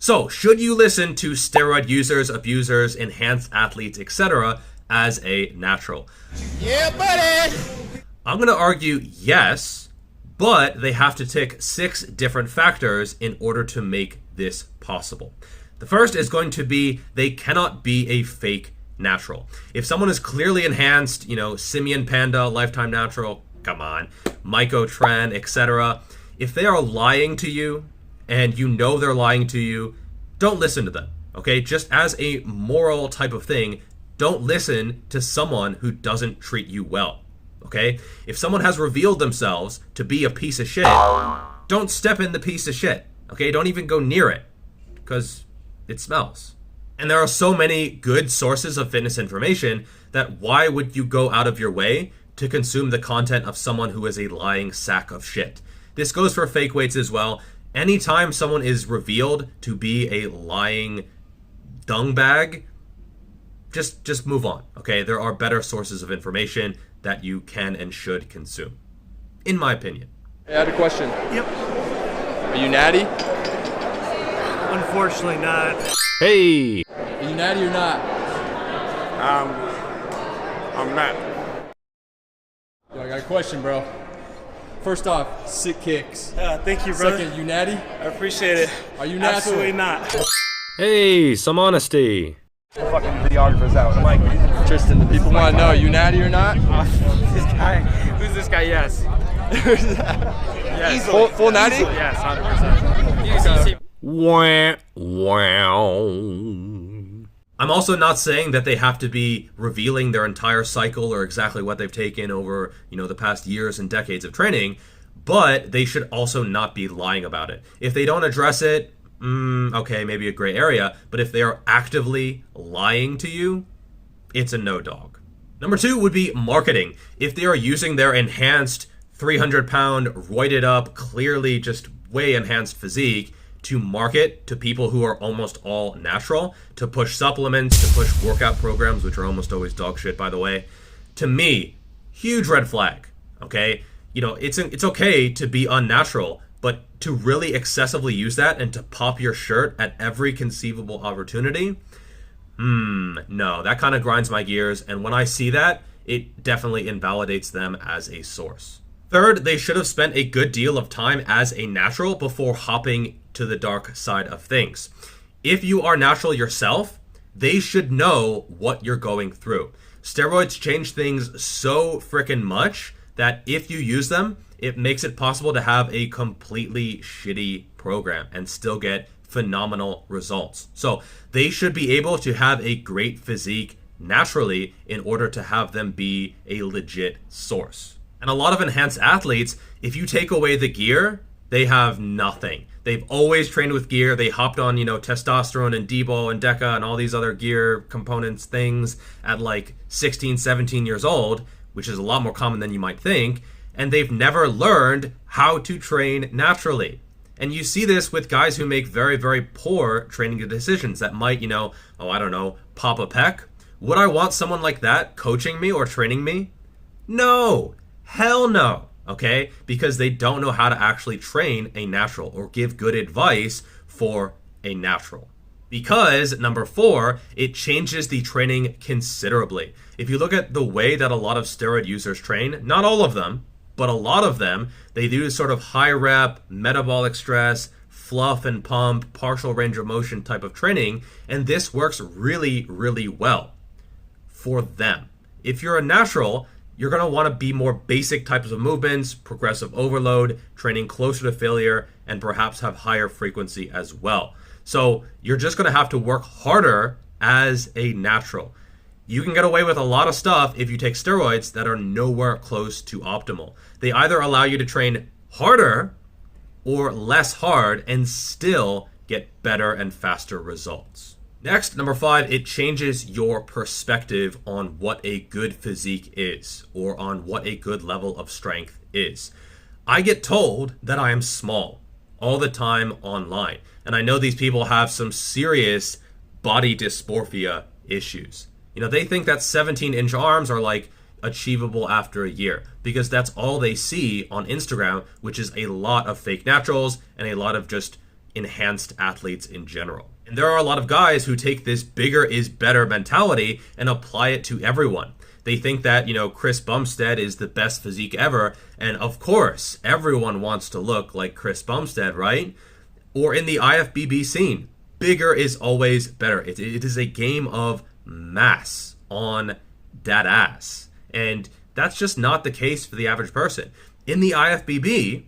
So, should you listen to steroid users, abusers, enhanced athletes, etc. as a natural? Yeah, buddy! I'm going to argue yes, but they have to tick 6 different factors in order to make this possible. The first is going to be they cannot be a fake natural. If someone is clearly enhanced, Simian Panda, Lifetime Natural, come on, Myco Tren, etc. If they are lying to you, and you know they're lying to you, don't listen to them, okay? Just as a moral type of thing, don't listen to someone who doesn't treat you well, okay? If someone has revealed themselves to be a piece of shit, don't step in the piece of shit, okay? Don't even go near it, because it smells. And there are so many good sources of fitness information that why would you go out of your way to consume the content of someone who is a lying sack of shit? This goes for fake weights as well. Anytime someone is revealed to be a lying dung bag, just move on, okay? There are better sources of information that you can and should consume, in my opinion. Hey, I had a question. Yep. Are you natty? Unfortunately not. Hey! Are you natty or not? I'm not. Yo, I got a question, bro. First off, sick kicks. Thank you, brother. Second, you natty? I appreciate it. Are you natural? Absolutely not. Hey, some honesty. Fucking videographers out. Like, Tristan, the people want to know, you natty or not? this guy. Who's this guy? Yes. Yes. Full natty? Yes, 100%. Wah, wow. I'm also not saying that they have to be revealing their entire cycle or exactly what they've taken over, the past years and decades of training, but they should also not be lying about it. If they don't address it, okay, maybe a gray area, but if they are actively lying to you, it's a no dog. Number 2 would be marketing. If they are using their enhanced 300-pound, roided up, clearly just way enhanced physique to market to people who are almost all natural, to push supplements, to push workout programs, which are almost always dog shit, by the way, to me, huge red flag, okay? It's okay to be unnatural, but to really excessively use that and to pop your shirt at every conceivable opportunity, no, that kind of grinds my gears, and when I see that, it definitely invalidates them as a source. Third, they should have spent a good deal of time as a natural before hopping to the dark side of things. If you are natural yourself, they should know what you're going through. Steroids change things so freaking much that if you use them, it makes it possible to have a completely shitty program and still get phenomenal results. So they should be able to have a great physique naturally in order to have them be a legit source. And a lot of enhanced athletes, if you take away the gear, they have nothing. They've always trained with gear. They hopped on, testosterone and D-ball and DECA and all these other gear components things at like 16, 17 years old, which is a lot more common than you might think. And they've never learned how to train naturally. And you see this with guys who make very, very poor training decisions that might, pop a pec. Would I want someone like that coaching me or training me? No. Hell no. Okay? Because they don't know how to actually train a natural or give good advice for a natural. Because, number 4, it changes the training considerably. If you look at the way that a lot of steroid users train, not all of them, but a lot of them, they do sort of high rep, metabolic stress, fluff and pump, partial range of motion type of training, and this works really, really well for them. If you're a natural, you're going to want to be more basic types of movements, progressive overload, training closer to failure, and perhaps have higher frequency as well. So you're just going to have to work harder as a natural. You can get away with a lot of stuff if you take steroids that are nowhere close to optimal. They either allow you to train harder or less hard and still get better and faster results. Next, number 5, it changes your perspective on what a good physique is or on what a good level of strength is. I get told that I am small all the time online, and I know these people have some serious body dysmorphia issues. They think that 17-inch arms are like achievable after a year because that's all they see on Instagram, which is a lot of fake naturals and a lot of just enhanced athletes in general. And there are a lot of guys who take this bigger is better mentality and apply it to everyone. They think that, Chris Bumstead is the best physique ever, and of course, everyone wants to look like Chris Bumstead, right? Or in the IFBB scene, bigger is always better. It is a game of mass on that ass. And that's just not the case for the average person. In the IFBB,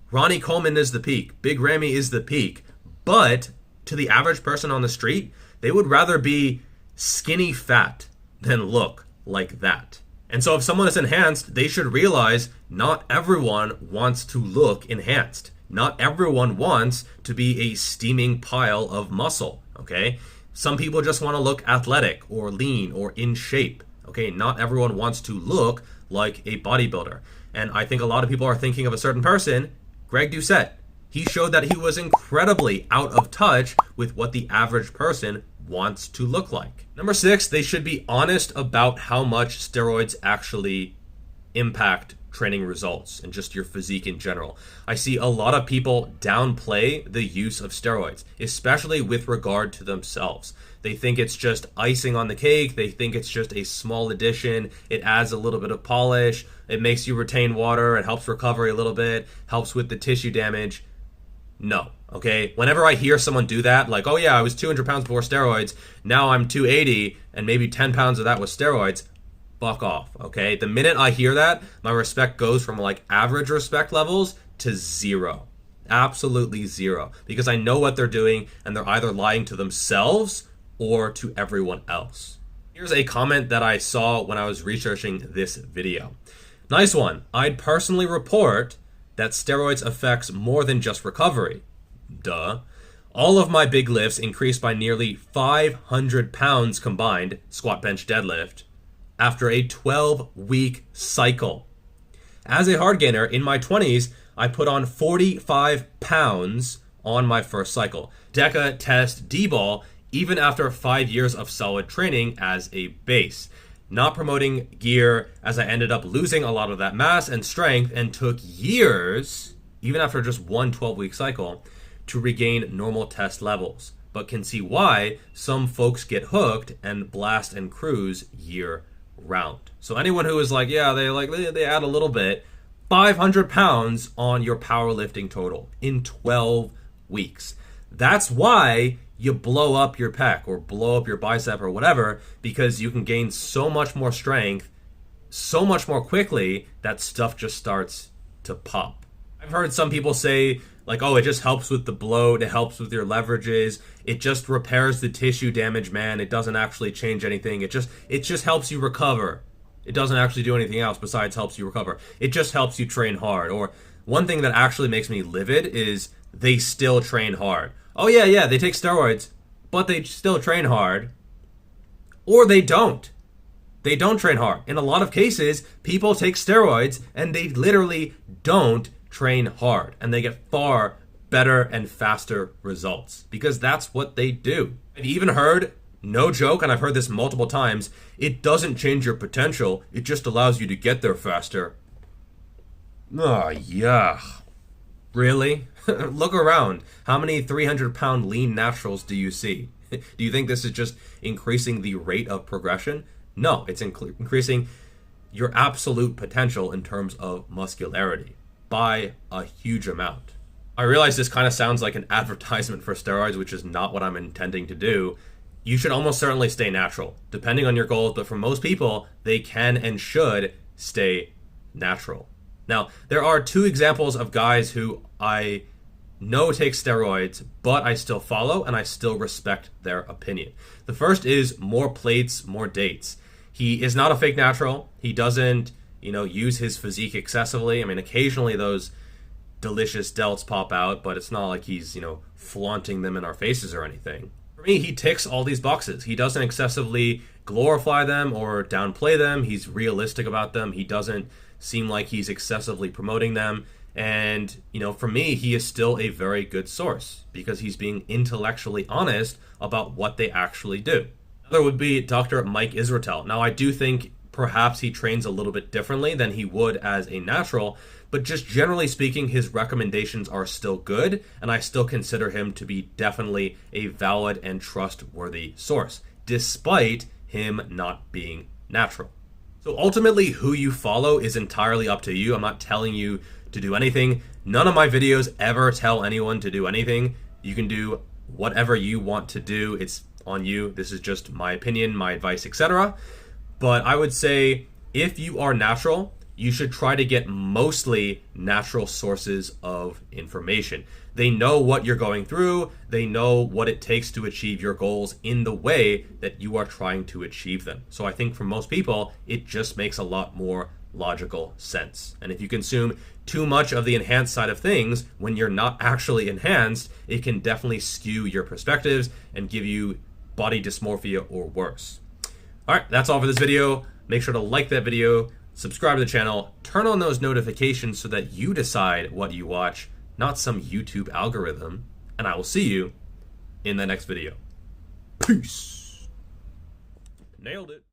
Ronnie Coleman is the peak, Big Ramy is the peak, but to the average person on the street, they would rather be skinny fat than look like that. And so if someone is enhanced, they should realize not everyone wants to look enhanced. Not everyone wants to be a steaming pile of muscle, okay? Some people just want to look athletic or lean or in shape, okay? Not everyone wants to look like a bodybuilder. And I think a lot of people are thinking of a certain person, Greg Doucette. He showed that he was incredibly out of touch with what the average person wants to look like. Number 6, they should be honest about how much steroids actually impact training results and just your physique in general. I see a lot of people downplay the use of steroids, especially with regard to themselves. They think it's just icing on the cake. They think it's just a small addition. It adds a little bit of polish. It makes you retain water. It helps recovery a little bit, helps with the tissue damage. No, okay? Whenever I hear someone do that, like, oh yeah, I was 200 pounds before steroids, now I'm 280, and maybe 10 pounds of that was steroids, fuck off, okay? The minute I hear that, my respect goes from like average respect levels to 0. Absolutely 0. Because I know what they're doing, and they're either lying to themselves or to everyone else. Here's a comment that I saw when I was researching this video. Nice one. I'd personally report that steroids affects more than just recovery. Duh. All of my big lifts increased by nearly 500 pounds combined, squat, bench, deadlift, after a 12-week cycle. As a hard gainer in my 20s, I put on 45 pounds on my first cycle. Deca test D-ball even after 5 years of solid training as a base. Not promoting gear, as I ended up losing a lot of that mass and strength and took years, even after just one 12-week cycle, to regain normal test levels. But can see why some folks get hooked and blast and cruise year round. So anyone who is like, yeah, they add a little bit, 500 pounds on your powerlifting total in 12 weeks. That's why you blow up your pec or blow up your bicep or whatever, because you can gain so much more strength so much more quickly that stuff just starts to pop. I've heard some people say like, oh, it just helps with the bloat, it helps with your leverages, it just repairs the tissue damage, man, it doesn't actually change anything, it just helps you recover. It doesn't actually do anything else besides helps you recover. It just helps you train hard. Or one thing that actually makes me livid is they still train hard. Oh yeah, they take steroids, but they still train hard. Or they don't. They don't train hard. In a lot of cases, people take steroids and they literally don't train hard. And they get far better and faster results because that's what they do. I've even heard, no joke, and I've heard this multiple times, it doesn't change your potential, it just allows you to get there faster. Oh, yeah. Really? Look around. How many 300-pound lean naturals do you see? Do you think this is just increasing the rate of progression? No, it's increasing your absolute potential in terms of muscularity by a huge amount. I realize this kind of sounds like an advertisement for steroids, which is not what I'm intending to do. You should almost certainly stay natural, depending on your goals, but for most people, they can and should stay natural. Now, there are two examples of guys who I know take steroids, but I still follow and I still respect their opinion. The first is More Plates, More Dates. He is not a fake natural. He doesn't, use his physique excessively. I mean, occasionally those delicious delts pop out, but it's not like he's, flaunting them in our faces or anything. For me, he ticks all these boxes. He doesn't excessively glorify them or downplay them. He's realistic about them. He doesn't seem like he's excessively promoting them. And, for me, he is still a very good source because he's being intellectually honest about what they actually do. Another would be Dr. Mike Israetel. Now, I do think perhaps he trains a little bit differently than he would as a natural, but just generally speaking, his recommendations are still good, and I still consider him to be definitely a valid and trustworthy source, despite him not being natural. So ultimately, who you follow is entirely up to you. I'm not telling you to do anything. None of my videos ever tell anyone to do anything. You can do whatever you want to do. It's on you. This is just my opinion, my advice, etc. But I would say if you are natural, you should try to get mostly natural sources of information. They know what you're going through. They know what it takes to achieve your goals in the way that you are trying to achieve them. So I think for most people, it just makes a lot more logical sense. And if you consume too much of the enhanced side of things when you're not actually enhanced, it can definitely skew your perspectives and give you body dysmorphia or worse. All right, that's all for this video. Make sure to like that video, subscribe to the channel, turn on those notifications so that you decide what you watch, not some YouTube algorithm, and I will see you in the next video. Peace. Nailed it.